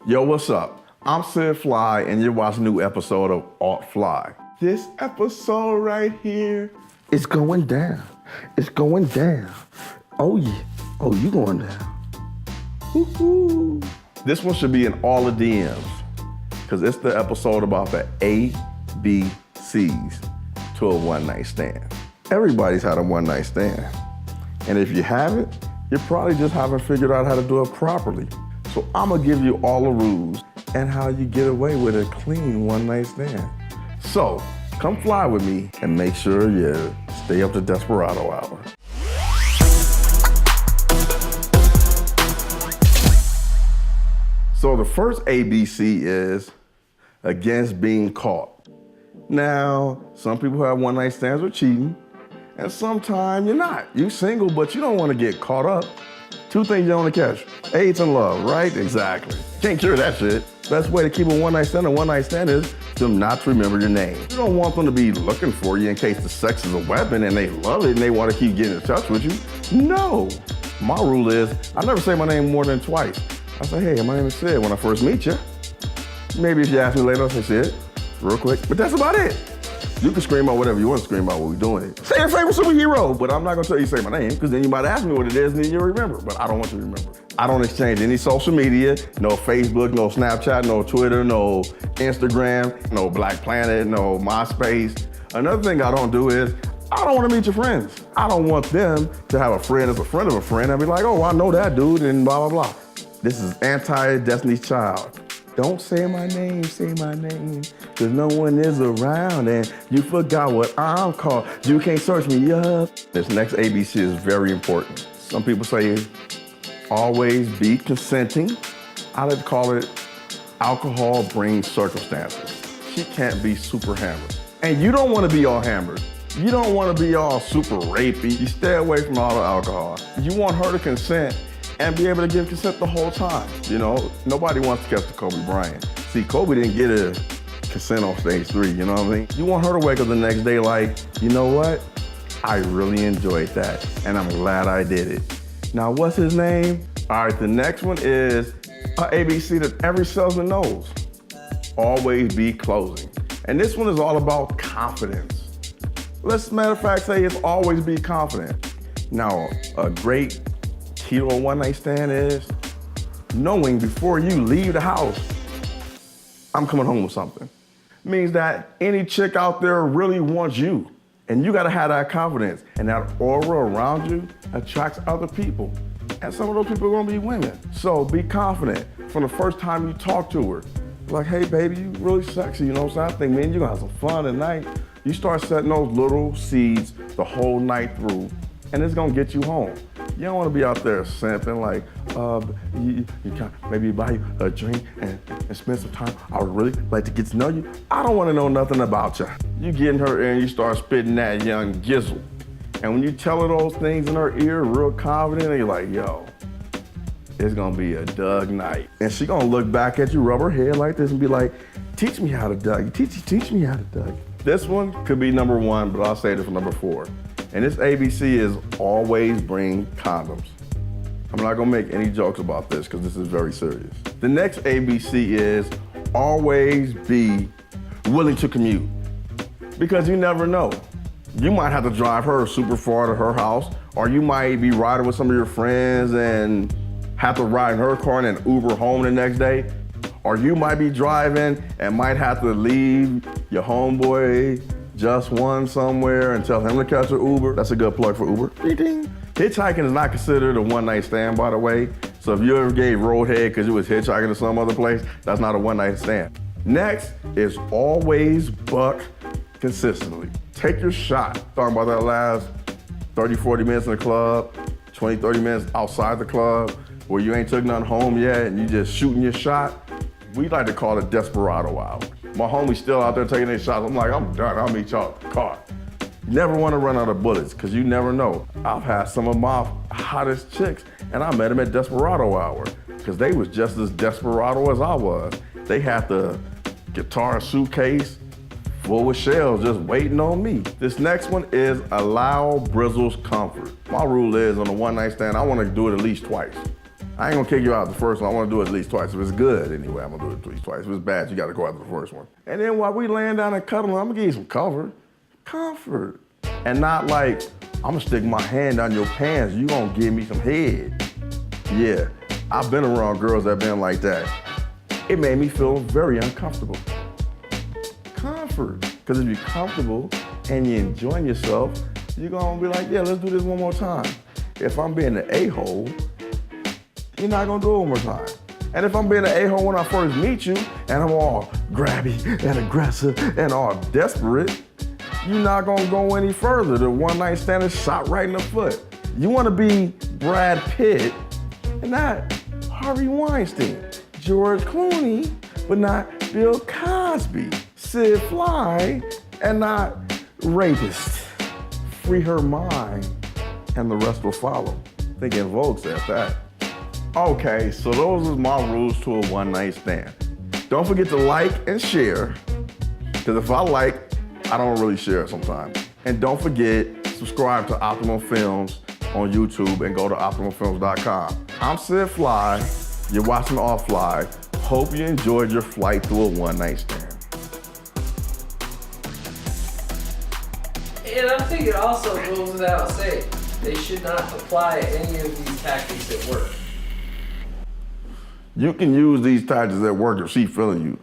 Yo, what's up? I'm Sid Fly, and you're watching a new episode of Alt Fly. This episode right here is going down. It's going down. Oh, yeah. Oh, you going down. Woo-hoo. This one should be in all the DMs, because it's the episode about the ABCs to a one-night stand. Everybody's had a one-night stand. And if you haven't, you probably just haven't figured out how to do it properly. So I'm gonna give you all the rules and how you get away with a clean one-night stand. So come fly with me and make sure you stay up to Desperado hour. So the first ABC is against being caught. Now, some people have one-night stands with cheating, and sometimes you're not. You're single, but you don't want to get caught up. Two things you don't want to catch: AIDS and love, right? Exactly. Can't cure that shit. Best way to keep a one-night stand is them not to remember your name. You don't want them to be looking for you in case the sex is a weapon and they love it and they want to keep getting in touch with you. No. My rule is I never say my name more than twice. I say, hey, my name is Sid when I first meet you. Maybe if you ask me later, I'll say Sid, real quick. But that's about it. You can scream out whatever you want to scream out when we're doing it. Say your favorite superhero, but I'm not gonna tell you to say my name, because then you might ask me what it is and then you'll remember, but I don't want you to remember. I don't exchange any social media, no Facebook, no Snapchat, no Twitter, no Instagram, no Black Planet, no MySpace. Another thing I don't do is, I don't want to meet your friends. I don't want them to have a friend that's a friend of a friend and be like, oh, I know that dude and blah, blah, blah. This is anti-Destiny's Child. Don't say my name, cause no one is around and you forgot what I'm called. You can't search me up. This next ABC is very important. Some people say always be consenting. I like to call it alcohol brings circumstances. She can't be super hammered. And you don't want to be all hammered. You don't want to be all super rapey. You stay away from all the alcohol. You want her to consent and be able to give consent the whole time. You know, nobody wants to catch the Kobe Bryant. See, Kobe didn't get a consent on stage 3, you know what I mean? You want her to wake up the next day like, you know what? I really enjoyed that, and I'm glad I did it. Now, what's his name? All right, the next one is a ABC that every salesman knows. Always be closing. And this one is all about confidence. Let's, matter of fact, say it's always be confident. Now, a great key to a one-night stand is knowing before you leave the house, I'm coming home with something. Means that any chick out there really wants you, and you gotta have that confidence, and that aura around you attracts other people. And some of those people are gonna be women. So be confident from the first time you talk to her. Like, hey baby, you really sexy, you know what I'm saying? I think, man, you're gonna have some fun tonight. You start setting those little seeds the whole night through, and it's gonna get you home. You don't want to be out there simping like, maybe buy you a drink and spend some time. I would really like to get to know you. I don't want to know nothing about you. You get in her ear and you start spitting that young gizzle. And when you tell her those things in her ear, real confident, and you're like, yo, it's gonna be a Doug night. And she gonna look back at you, rub her head like this and be like, teach me how to Doug. Teach me how to Doug. This one could be number 1, but I'll save it for number 4. And this ABC is always bring condoms. I'm not gonna make any jokes about this because this is very serious. The next ABC is always be willing to commute, because you never know. You might have to drive her super far to her house, or you might be riding with some of your friends and have to ride in her car and then Uber home the next day. Or you might be driving and might have to leave your homeboy just one somewhere and tell him to catch an Uber. That's a good plug for Uber. Hitchhiking is not considered a one-night stand, by the way. So if you ever gave roadhead because you was hitchhiking to some other place, that's not a one-night stand. Next is always buck consistently. Take your shot. Talking about that last 30, 40 minutes in the club, 20, 30 minutes outside the club, where you ain't took nothing home yet and you just shooting your shot. We like to call it Desperado hour. My homie's still out there taking their shots. I'm like, I'm done, I'll meet y'all at the car. You never want to run out of bullets, because you never know. I've had some of my hottest chicks, and I met them at Desperado hour, because they was just as desperado as I was. They had the guitar suitcase full with shells just waiting on me. This next one is allow Brizzle's comfort. My rule is on a one-night stand, I want to do it at least twice. I ain't gonna kick you out the first one. I wanna do it at least twice. If it's good, anyway, I'm gonna do it at least twice. If it's bad, you gotta go after the first one. And then while we laying down and cuddling, I'm gonna give you some comfort. And not like, I'm gonna stick my hand on your pants, you gonna give me some head. Yeah, I've been around girls that been like that. It made me feel very uncomfortable. Comfort, because if you're comfortable and you're enjoying yourself, you're gonna be like, yeah, let's do this one more time. If I'm being an a-hole, you're not gonna do it one more time. And if I'm being an a-hole when I first meet you, and I'm all grabby and aggressive and all desperate, you're not gonna go any further. The one night stand is shot right in the foot. You wanna be Brad Pitt and not Harvey Weinstein, George Clooney, but not Bill Cosby, Sid Fly, and not rapist. Free her mind, and the rest will follow. I think En Vogue says that. Okay, so those are my rules to a one night stand. Don't forget to like and share, because if I like, I don't really share sometimes. And don't forget, subscribe to Optimum Films on YouTube and go to OptimumFilms.com. I'm Sid Fly, you're watching Off Fly. Hope you enjoyed your flight through a one night stand. And I think it also goes without saying, they should not apply any of these tactics at work. You can use these tactics at work if she's feeling you.